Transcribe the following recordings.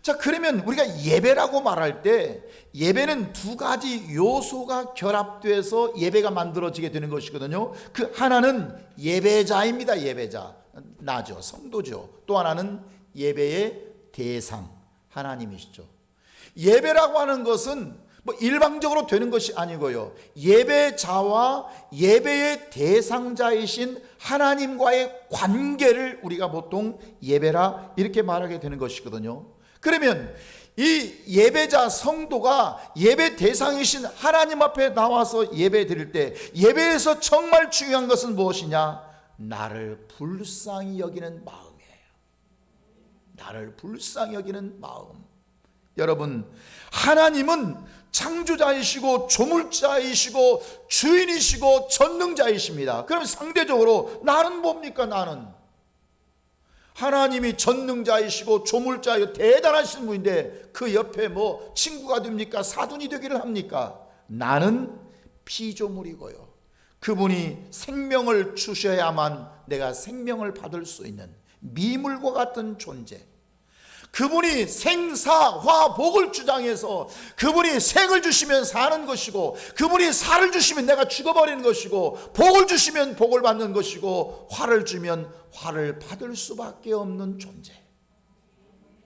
자, 그러면 우리가 예배라고 말할 때 예배는 두 가지 요소가 결합돼서 예배가 만들어지게 되는 것이거든요. 그 하나는 예배자입니다. 예배자, 나죠, 성도죠. 또 하나는 예배의 대상, 하나님이시죠. 예배라고 하는 것은 뭐 일방적으로 되는 것이 아니고요, 예배자와 예배의 대상자이신 하나님과의 관계를 우리가 보통 예배라 이렇게 말하게 되는 것이거든요. 그러면 이 예배자 성도가 예배 대상이신 하나님 앞에 나와서 예배 드릴 때 예배에서 정말 중요한 것은 무엇이냐? 나를 불쌍히 여기는 마음이에요. 나를 불쌍히 여기는 마음. 여러분, 하나님은 창조자이시고 조물자이시고 주인이시고 전능자이십니다. 그럼 상대적으로 나는 뭡니까? 나는 하나님이 전능자이시고 조물자이고 대단하신 분인데 그 옆에 뭐 친구가 됩니까? 사돈이 되기를 합니까? 나는 피조물이고요, 그분이 생명을 주셔야만 내가 생명을 받을 수 있는 미물과 같은 존재, 그분이 생사화복을 주장해서 그분이 생을 주시면 사는 것이고 그분이 살을 주시면 내가 죽어버리는 것이고 복을 주시면 복을 받는 것이고 화를 주면 화를 받을 수밖에 없는 존재,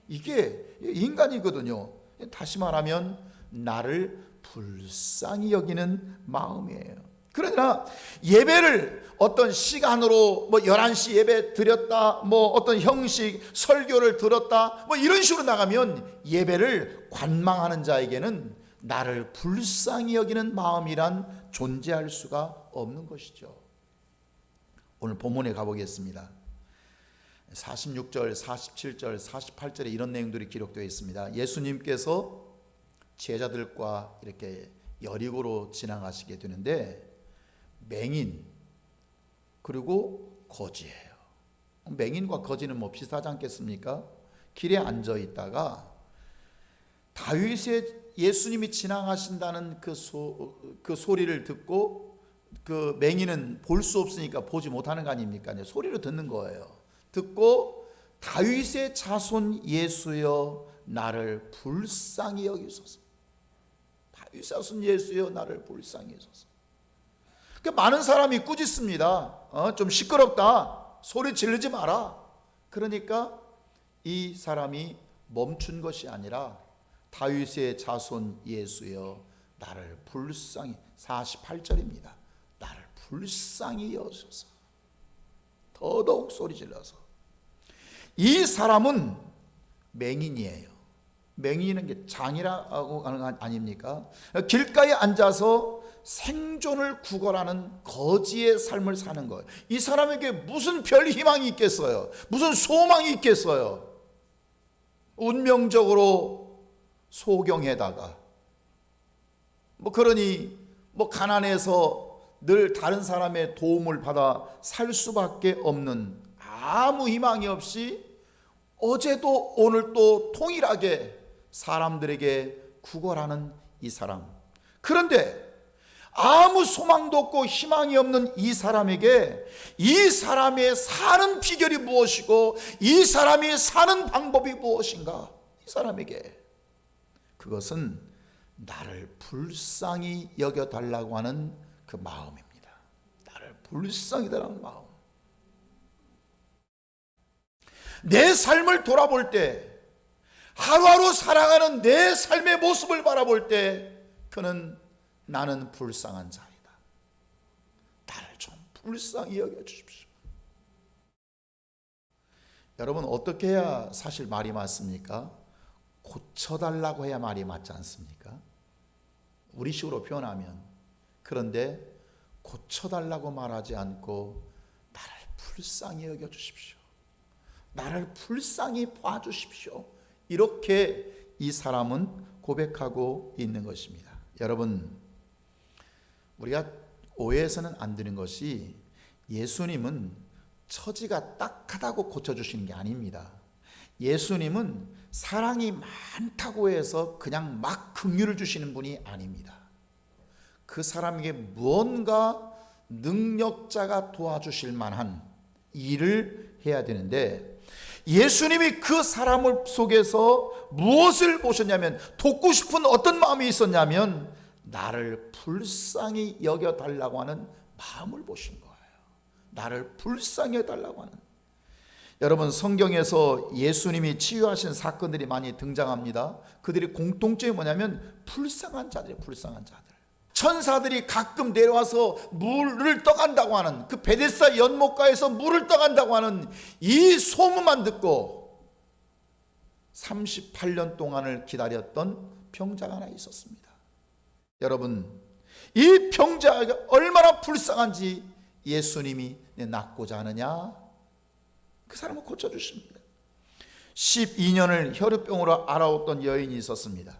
이게 인간이거든요. 다시 말하면 나를 불쌍히 여기는 마음이에요. 그러나 예배를 어떤 시간으로 뭐 11시 예배 드렸다, 뭐 어떤 형식 설교를 들었다, 뭐 이런 식으로 나가면 예배를 관망하는 자에게는 나를 불쌍히 여기는 마음이란 존재할 수가 없는 것이죠. 오늘 본문에 가보겠습니다. 46절, 47절, 48절에 이런 내용들이 기록되어 있습니다. 예수님께서 제자들과 이렇게 여리고로 지나가시게 되는데 맹인 그리고 거지예요. 맹인과 거지는 뭐 비슷하지 않겠습니까? 길에 앉아 있다가 다윗의 예수님이 지나가신다는 그 소리를 듣고 그 맹인은 볼 수 없으니까 보지 못하는 거 아닙니까? 소리로 듣는 거예요. 듣고 다윗의 자손 예수여 나를 불쌍히 여기소서. 다윗의 자손 예수여 나를 불쌍히 여기소서. 많은 사람이 꾸짖습니다. 좀 시끄럽다, 소리 지르지 마라. 그러니까 이 사람이 멈춘 것이 아니라 다윗의 자손 예수여 나를 불쌍히, 48절입니다. 나를 불쌍히 여소서. 더더욱 소리 질러서. 이 사람은 맹인이에요. 맹인은 게 장이라고 하는 거 아닙니까? 길가에 앉아서 생존을 구걸하는 거지의 삶을 사는 거예요. 이 사람에게 무슨 별 희망이 있겠어요? 무슨 소망이 있겠어요? 운명적으로 소경에다가 그러니 가난해서 늘 다른 사람의 도움을 받아 살 수밖에 없는, 아무 희망이 없이 어제도 오늘도 동일하게 사람들에게 구걸하는 이 사람. 그런데 아무 소망도 없고 희망이 없는 이 사람에게 이 사람의 사는 비결이 무엇이고 이 사람이 사는 방법이 무엇인가? 이 사람에게 그것은 나를 불쌍히 여겨달라고 하는 그 마음입니다. 나를 불쌍히 달라는 마음. 내 삶을 돌아볼 때, 하루하루 살아가는 내 삶의 모습을 바라볼 때 그는 나는 불쌍한 자이다. 나를 좀 불쌍히 여겨주십시오. 여러분, 어떻게 해야 사실 말이 맞습니까? 고쳐달라고 해야 말이 맞지 않습니까? 우리식으로 표현하면. 그런데 고쳐달라고 말하지 않고 나를 불쌍히 여겨주십시오. 나를 불쌍히 봐주십시오. 이렇게 이 사람은 고백하고 있는 것입니다. 여러분, 우리가 오해해서는 안 되는 것이 예수님은 처지가 딱하다고 고쳐주시는 게 아닙니다. 예수님은 사랑이 많다고 해서 그냥 막 긍휼을 주시는 분이 아닙니다. 그 사람에게 무언가 능력자가 도와주실 만한 일을 해야 되는데 예수님이 그 사람을 속에서 무엇을 보셨냐면, 돕고 싶은 어떤 마음이 있었냐면 나를 불쌍히 여겨달라고 하는 마음을 보신 거예요. 나를 불쌍히 여겨달라고 하는. 여러분, 성경에서 예수님이 치유하신 사건들이 많이 등장합니다. 그들의 공통점이 뭐냐면 불쌍한 자들이에요. 불쌍한 자들. 천사들이 가끔 내려와서 물을 떠간다고 하는, 그 베데스다 연못가에서 물을 떠간다고 하는 이 소문만 듣고 38년 동안을 기다렸던 병자가 하나 있었습니다. 여러분, 이 병자가 얼마나 불쌍한지 예수님이 낫고자 하느냐, 그 사람을 고쳐주십니다. 12년을 혈우병으로 앓아왔던 여인이 있었습니다.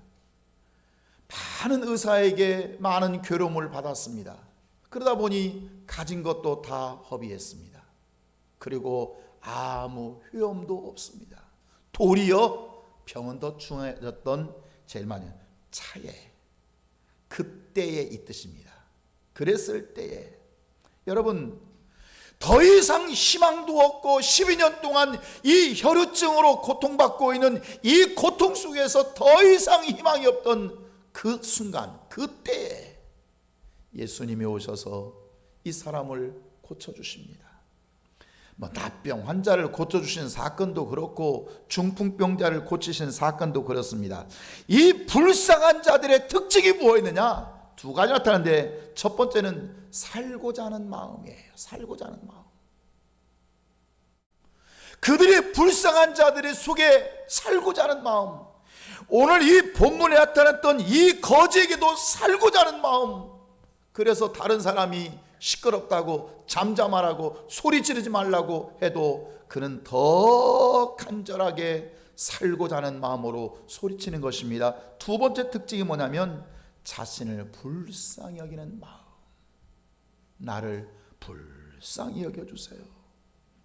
많은 의사에게 많은 괴로움을 받았습니다. 그러다 보니 가진 것도 다 허비했습니다. 그리고 아무 효험도 없습니다. 도리어 병은 더 중해졌던 제일 많이 차에, 그때에 이 뜻입니다. 그랬을 때에 여러분, 더 이상 희망도 없고 12년 동안 이 혈우증으로 고통받고 있는 이 고통 속에서 더 이상 희망이 없던 그 순간, 그때에 예수님이 오셔서 이 사람을 고쳐주십니다. 납병 환자를 고쳐주신 사건도 그렇고 중풍병자를 고치신 사건도 그렇습니다. 이 불쌍한 자들의 특징이 뭐였느냐? 두 가지 나타나는데, 첫 번째는 살고자 하는 마음이에요. 살고자 하는 마음. 그들이 불쌍한 자들의 속에 살고자 하는 마음. 오늘 이 본문에 나타났던 이 거지에게도 살고자 하는 마음. 그래서 다른 사람이 시끄럽다고 잠잠하라고 소리 지르지 말라고 해도 그는 더 간절하게 살고자 하는 마음으로 소리치는 것입니다. 두 번째 특징이 뭐냐면 자신을 불쌍히 여기는 마음. 나를 불쌍히 여겨주세요.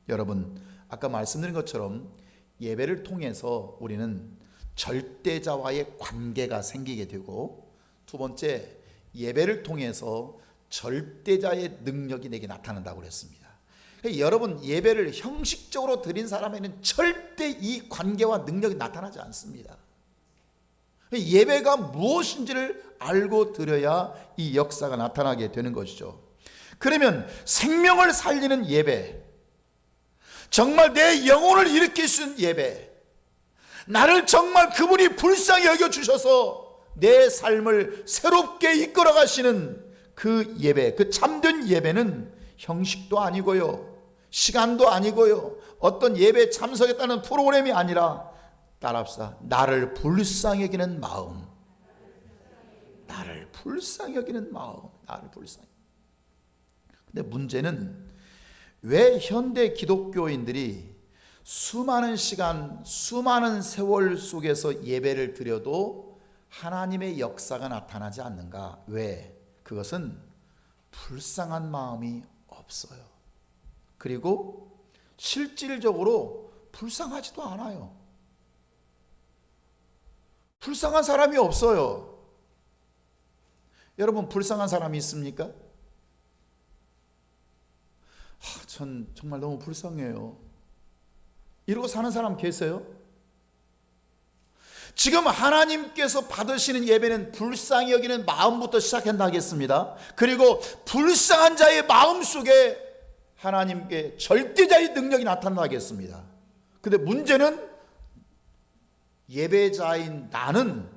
여러분, 아까 말씀드린 것처럼 예배를 통해서 우리는 절대자와의 관계가 생기게 되고, 두 번째, 예배를 통해서 절대자의 능력이 내게 나타난다고 그랬습니다. 여러분, 예배를 형식적으로 드린 사람에는 절대 이 관계와 능력이 나타나지 않습니다. 예배가 무엇인지를 알고 드려야 이 역사가 나타나게 되는 것이죠. 그러면 생명을 살리는 예배, 정말 내 영혼을 일으킬 수 있는 예배, 나를 정말 그분이 불쌍히 여겨주셔서 내 삶을 새롭게 이끌어 가시는 그 예배, 그 참된 예배는 형식도 아니고요, 시간도 아니고요, 어떤 예배에 참석했다는 프로그램이 아니라, 따라합시다, 나를 불쌍히 여기는 마음. 나를 불쌍히 여기는 마음. 나를 불쌍히. 근데 문제는 왜 현대 기독교인들이 수많은 시간, 수많은 세월 속에서 예배를 드려도 하나님의 역사가 나타나지 않는가? 왜? 그것은 불쌍한 마음이 없어요. 그리고 실질적으로 불쌍하지도 않아요. 불쌍한 사람이 없어요. 여러분, 불쌍한 사람이 있습니까? 전 정말 너무 불쌍해요. 이러고 사는 사람 계세요? 지금 하나님께서 받으시는 예배는 불쌍히 여기는 마음부터 시작한다 하겠습니다. 그리고 불쌍한 자의 마음 속에 하나님께 절대자의 능력이 나타난다 하겠습니다. 근데 문제는 예배자인 나는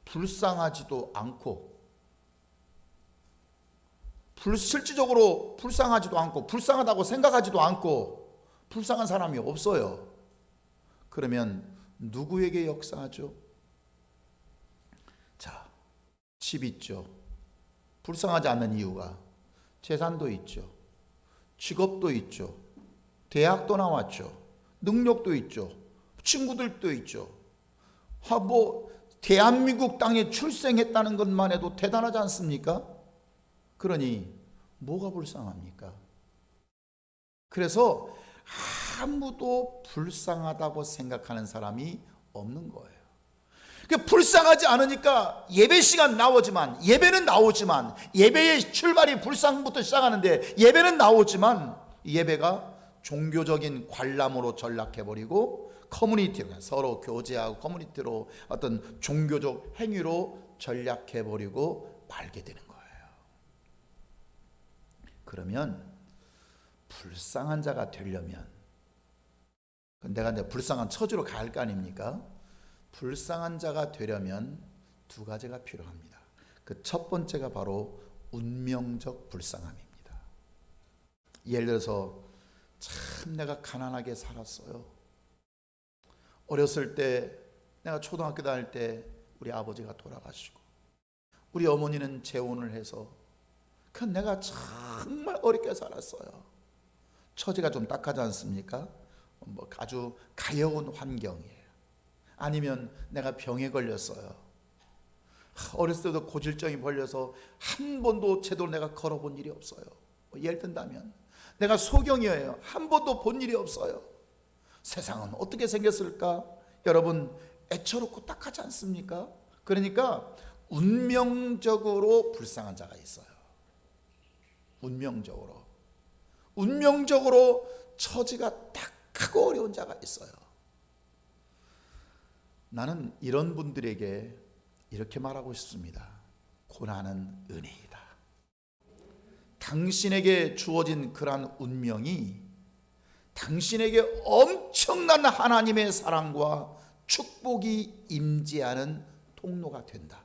불쌍하지도 않고, 실질적으로 불쌍하지도 않고, 불쌍하다고 생각하지도 않고, 불쌍한 사람이 없어요. 그러면 누구에게 역사하죠? 자, 집 있죠. 불쌍하지 않는 이유가 재산도 있죠. 직업도 있죠. 대학도 나왔죠. 능력도 있죠. 친구들도 있죠. 대한민국 땅에 출생했다는 것만 해도 대단하지 않습니까? 그러니 뭐가 불쌍합니까? 그래서 아무도 불쌍하다고 생각하는 사람이 없는 거예요. 불쌍하지 않으니까 예배 시간 나오지만, 예배는 나오지만, 예배의 출발이 불쌍부터 시작하는데 예배는 나오지만 예배가 종교적인 관람으로 전락해버리고 커뮤니티로, 서로 교제하고 커뮤니티로 어떤 종교적 행위로 전락해버리고 말게 되는 거예요. 그러면 불쌍한 자가 되려면, 내가 이제 불쌍한 처지로 가야 할 거 아닙니까? 불쌍한 자가 되려면 두 가지가 필요합니다. 그 첫 번째가 바로 운명적 불쌍함입니다. 예를 들어서 참 내가 가난하게 살았어요. 어렸을 때, 내가 초등학교 다닐 때 우리 아버지가 돌아가시고 우리 어머니는 재혼을 해서 그 내가 정말 어렵게 살았어요. 처지가 좀 딱하지 않습니까? 뭐 아주 가여운 환경이에요. 아니면 내가 병에 걸렸어요. 어렸을 때도 고질병이 걸려서 한 번도 제대로 내가 걸어본 일이 없어요. 예를 든다면 내가 소경이에요. 한 번도 본 일이 없어요. 세상은 어떻게 생겼을까? 여러분, 애처롭고 딱하지 않습니까? 그러니까 운명적으로 불쌍한 자가 있어요. 운명적으로 처지가 딱하고 어려운 자가 있어요. 나는 이런 분들에게 이렇게 말하고 싶습니다. 고난은 은혜이다. 당신에게 주어진 그러한 운명이 당신에게 엄청난 하나님의 사랑과 축복이 임재하는 통로가 된다.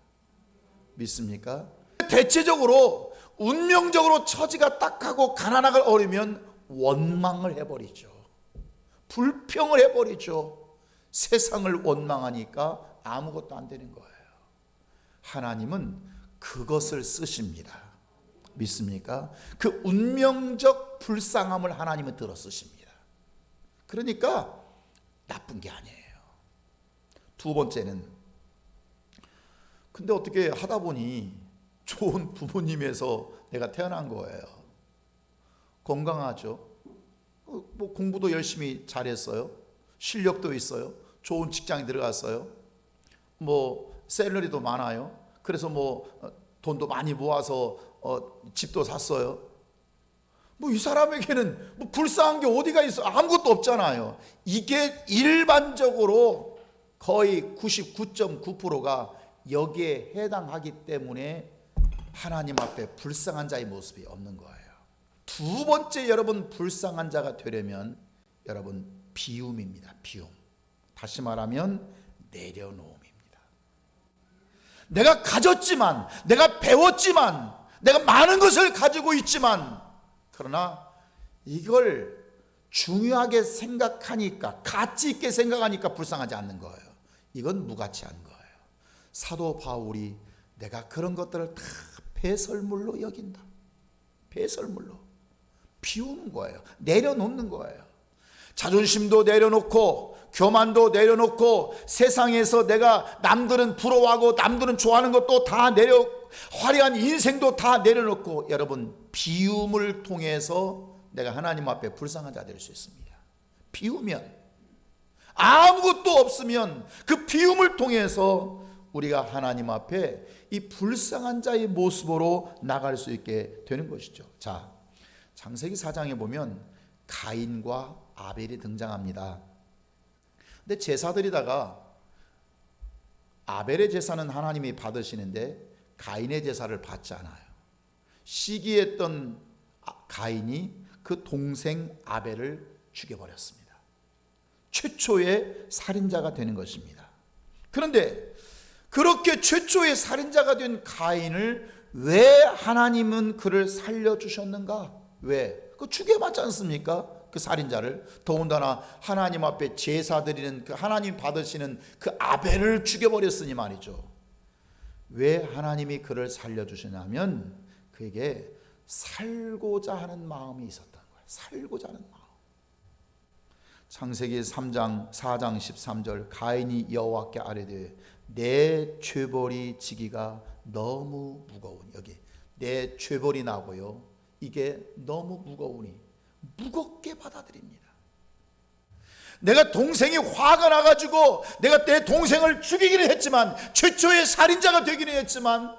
믿습니까? 대체적으로 운명적으로 처지가 딱하고 가난하고 어려우면 원망을 해버리죠. 불평을 해버리죠. 세상을 원망하니까 아무것도 안 되는 거예요. 하나님은 그것을 쓰십니다. 믿습니까? 그 운명적 불쌍함을 하나님은 들어 쓰십니다. 그러니까 나쁜 게 아니에요. 두 번째는, 근데 어떻게 하다 보니 좋은 부모님에서 내가 태어난 거예요. 건강하죠. 뭐 공부도 열심히 잘했어요. 실력도 있어요. 좋은 직장에 들어갔어요. 뭐 샐러리도 많아요. 그래서 뭐 돈도 많이 모아서 집도 샀어요. 뭐 이 사람에게는 뭐 불쌍한 게 어디가 있어? 아무것도 없잖아요. 이게 일반적으로 거의 99.9%가 여기에 해당하기 때문에 하나님 앞에 불쌍한 자의 모습이 없는 거예요. 두 번째, 여러분 불쌍한 자가 되려면 여러분 비움입니다. 비움. 다시 말하면 내려놓음입니다. 내가 가졌지만, 내가 배웠지만, 내가 많은 것을 가지고 있지만, 그러나 이걸 중요하게 생각하니까, 가치 있게 생각하니까 불쌍하지 않는 거예요. 이건 무가치한 거예요. 사도 바울이 내가 그런 것들을 다 배설물로 여긴다. 배설물로 비우는 거예요. 내려놓는 거예요. 자존심도 내려놓고, 교만도 내려놓고, 세상에서 내가 남들은 부러워하고 남들은 좋아하는 것도 다 화려한 인생도 다 내려놓고, 여러분 비움을 통해서 내가 하나님 앞에 불쌍한 자 될 수 있습니다. 비우면, 아무것도 없으면 그 비움을 통해서 우리가 하나님 앞에 이 불쌍한 자의 모습으로 나갈 수 있게 되는 것이죠. 자, 창세기 4장에 보면 가인과 아벨이 등장합니다. 근데 제사드리다가 아벨의 제사는 하나님이 받으시는데 가인의 제사를 받지 않아요. 시기했던 가인이 그 동생 아벨을 죽여버렸습니다. 최초의 살인자가 되는 것입니다. 그런데 그렇게 최초의 살인자가 된 가인을 왜 하나님은 그를 살려주셨는가? 왜? 그 죽여맞지 않습니까? 그 살인자를. 더군다나 하나님 앞에 제사 드리는 그 하나님 받으시는 그 아벨을 죽여버렸으니 말이죠. 왜 하나님이 그를 살려주시냐면 그에게 살고자 하는 마음이 있었던 거예요. 살고자 하는 마음. 창세기 4장 13절 가인이 여호와께 아뢰되 내 죄벌이 지기가 너무 무거우니, 여기 내 죄벌이 나고요, 이게 너무 무거우니 무겁게 받아들입니다. 내가 동생이 화가 나가지고 내가 내 동생을 죽이기는 했지만, 최초의 살인자가 되기는 했지만,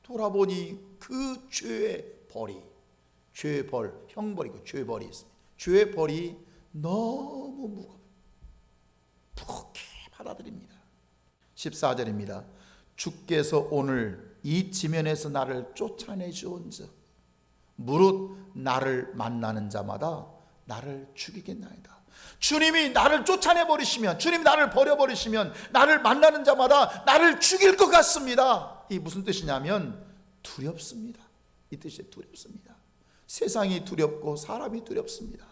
돌아보니 그 죄의 벌이, 죄벌, 형벌이고 죄벌이 있습니다. 죄의 벌이 너무 무겁게 받아들입니다. 14절입니다. 주께서 오늘 이 지면에서 나를 쫓아내 주온즉 무릇 나를 만나는 자마다 나를 죽이겠나이다. 주님이 나를 쫓아내버리시면, 주님이 나를 버려버리시면 나를 만나는 자마다 나를 죽일 것 같습니다. 이 무슨 뜻이냐면 두렵습니다. 이 뜻이 두렵습니다. 세상이 두렵고 사람이 두렵습니다.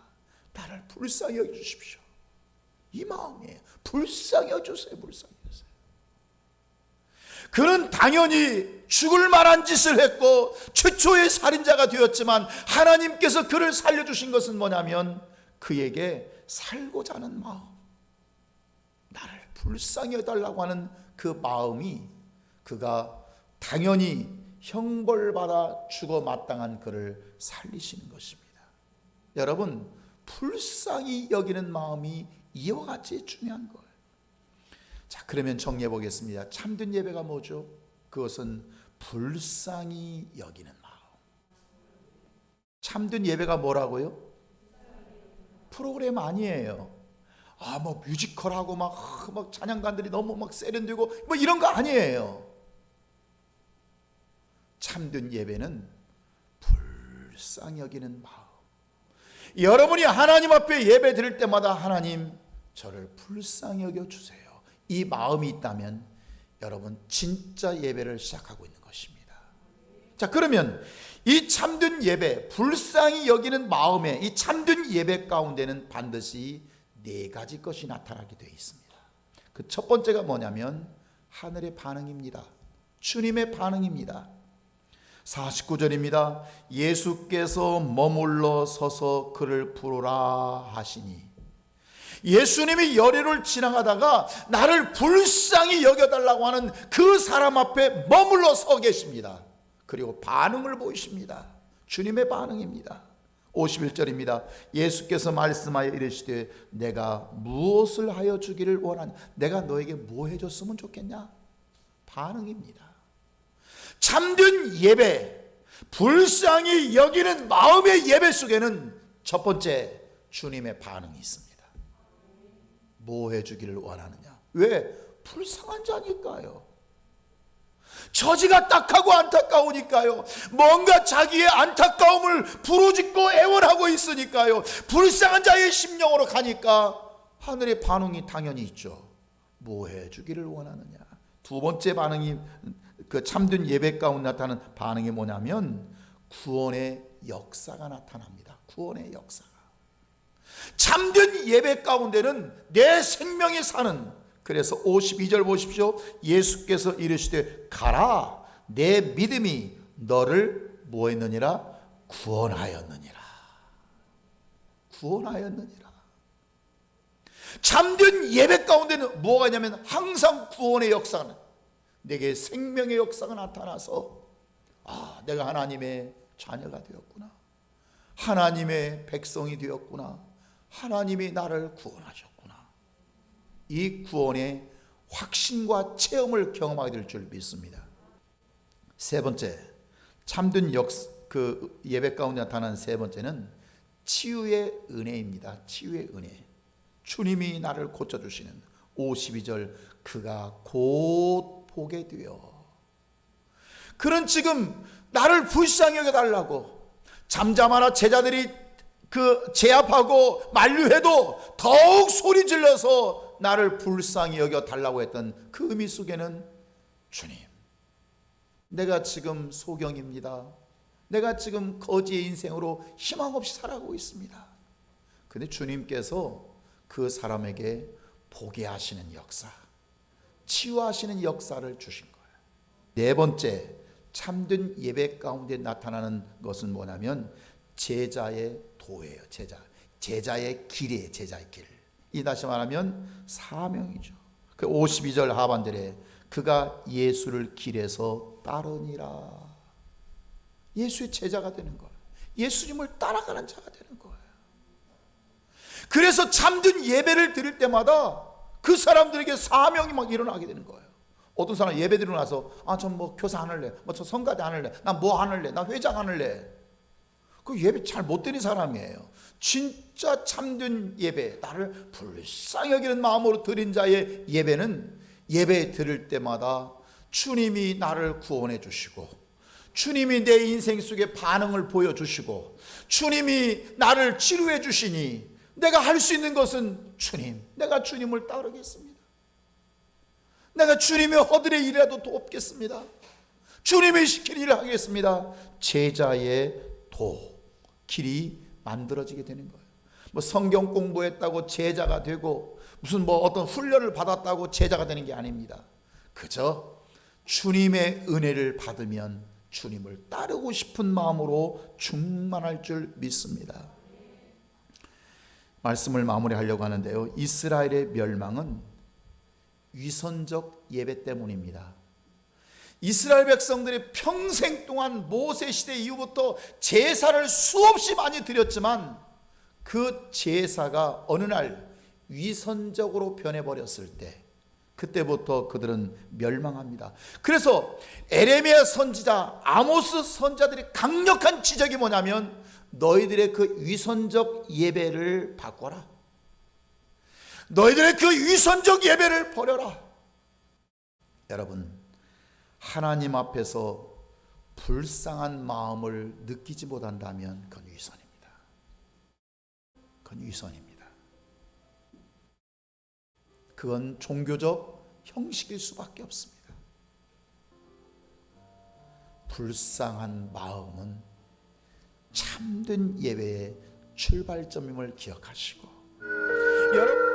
나를 불쌍히 여겨주십시오. 이 마음이에요. 불쌍히 여겨주세요. 불쌍히 여겨주세요. 그는 당연히 죽을 만한 짓을 했고 최초의 살인자가 되었지만 하나님께서 그를 살려주신 것은 뭐냐면 그에게 살고자 하는 마음, 나를 불쌍히 여달라고 하는 그 마음이 그가 당연히 형벌받아 죽어 마땅한 그를 살리시는 것입니다. 여러분, 불쌍히 여기는 마음이 이와 같이 중요한 거예요. 자, 그러면 정리해 보겠습니다. 참된 예배가 뭐죠? 그것은 불쌍히 여기는 마음. 참된 예배가 뭐라고요? 프로그램 아니에요. 뭐 뮤지컬하고 막 찬양단들이 너무 막 세련되고 뭐 이런 거 아니에요. 참된 예배는 불쌍히 여기는 마음. 여러분이 하나님 앞에 예배 드릴 때마다 하나님 저를 불쌍히 여겨 주세요. 이 마음이 있다면 여러분 진짜 예배를 시작하고 있는 것입니다. 자, 그러면 이 참된 예배, 불쌍히 여기는 마음의 이 참된 예배 가운데는 반드시 네 가지 것이 나타나게 되어 있습니다. 그 첫 번째가 뭐냐면 하늘의 반응입니다. 주님의 반응입니다. 49절입니다. 예수께서 머물러 서서 그를 부르라 하시니, 예수님이 여리를 지나가다가 나를 불쌍히 여겨달라고 하는 그 사람 앞에 머물러 서 계십니다. 그리고 반응을 보이십니다. 주님의 반응입니다. 51절입니다. 예수께서 말씀하여 이르시되 내가 무엇을 하여 주기를 원하냐? 내가 너에게 뭐 해줬으면 좋겠냐? 반응입니다. 참된 예배, 불쌍히 여기는 마음의 예배 속에는 첫 번째 주님의 반응이 있습니다. 뭐 해주기를 원하느냐? 왜? 불쌍한 자니까요. 처지가 딱하고 안타까우니까요. 뭔가 자기의 안타까움을 부르짖고 애원하고 있으니까요. 불쌍한 자의 심령으로 가니까 하늘의 반응이 당연히 있죠. 뭐 해주기를 원하느냐? 두 번째 반응이 그 참된 예배 가운데 나타나는 반응이 뭐냐면 구원의 역사가 나타납니다. 구원의 역사가. 참된 예배 가운데는 내 생명이 사는, 그래서 52절 보십시오. 예수께서 이르시되 가라, 내 믿음이 너를 뭐 했느니라? 구원하였느니라. 구원하였느니라. 참된 예배 가운데는 뭐가 있냐면 항상 구원의 역사가, 내게 생명의 역사가 나타나서 내가 하나님의 자녀가 되었구나, 하나님의 백성이 되었구나, 하나님이 나를 구원하셨구나. 이 구원의 확신과 체험을 경험하게 될 줄 믿습니다. 세 번째, 참된 그 예배 가운데 나타나는 세 번째는 치유의 은혜입니다. 치유의 은혜. 주님이 나를 고쳐주시는 52절, 그가 곧 보게 되어. 그는 지금 나를 불쌍히 여겨달라고 잠잠하나 제자들이 그 제압하고 만류해도 더욱 소리 질러서 나를 불쌍히 여겨달라고 했던 그 의미 속에는 주님, 내가 지금 소경입니다. 내가 지금 거지의 인생으로 희망 없이 살아가고 있습니다. 그런데 주님께서 그 사람에게 보게 하시는 역사, 치유하시는 역사를 주신 거예요. 네 번째, 참된 예배 가운데 나타나는 것은 뭐냐면 제자의 도예요. 제자의 길이에요. 제자의 길. 이 다시 말하면 사명이죠. 그 52절 하반절에 그가 예수를 길에서 따르니라. 예수의 제자가 되는 거예요. 예수님을 따라가는 자가 되는 거예요. 그래서 참된 예배를 드릴 때마다 그 사람들에게 사명이 막 일어나게 되는 거예요. 어떤 사람 예배 드리고 나서 전 뭐 교사 안 할래, 저 성가대 안 할래, 나 뭐 안 할래, 나 회장 안 할래. 그 예배 잘 못 드리는 사람이에요. 진짜 참된 예배, 나를 불쌍히 여기는 마음으로 드린 자의 예배는 예배 드릴 때마다 주님이 나를 구원해 주시고, 주님이 내 인생 속에 반응을 보여주시고, 주님이 나를 치료해 주시니 내가 할 수 있는 것은 주님, 내가 주님을 따르겠습니다. 내가 주님의 허들의 일이라도 돕겠습니다. 주님이 시킬 일을 하겠습니다. 제자의 길이 만들어지게 되는 거예요. 뭐 성경 공부했다고 제자가 되고, 무슨 뭐 어떤 훈련을 받았다고 제자가 되는 게 아닙니다. 그저 주님의 은혜를 받으면 주님을 따르고 싶은 마음으로 충만할 줄 믿습니다. 말씀을 마무리하려고 하는데요, 이스라엘의 멸망은 위선적 예배 때문입니다. 이스라엘 백성들이 평생 동안 모세 시대 이후부터 제사를 수없이 많이 드렸지만 그 제사가 어느 날 위선적으로 변해버렸을 때, 그때부터 그들은 멸망합니다. 그래서 에레미야 선지자, 아모스 선자들이 강력한 지적이 뭐냐면, 너희들의 그 위선적 예배를 바꿔라. 너희들의 그 위선적 예배를 버려라. 여러분, 하나님 앞에서 불쌍한 마음을 느끼지 못한다면 그건 위선입니다. 그건 위선입니다. 그건 종교적 형식일 수밖에 없습니다. 불쌍한 마음은 참된 예배의 출발점임을 기억하시고, 여러분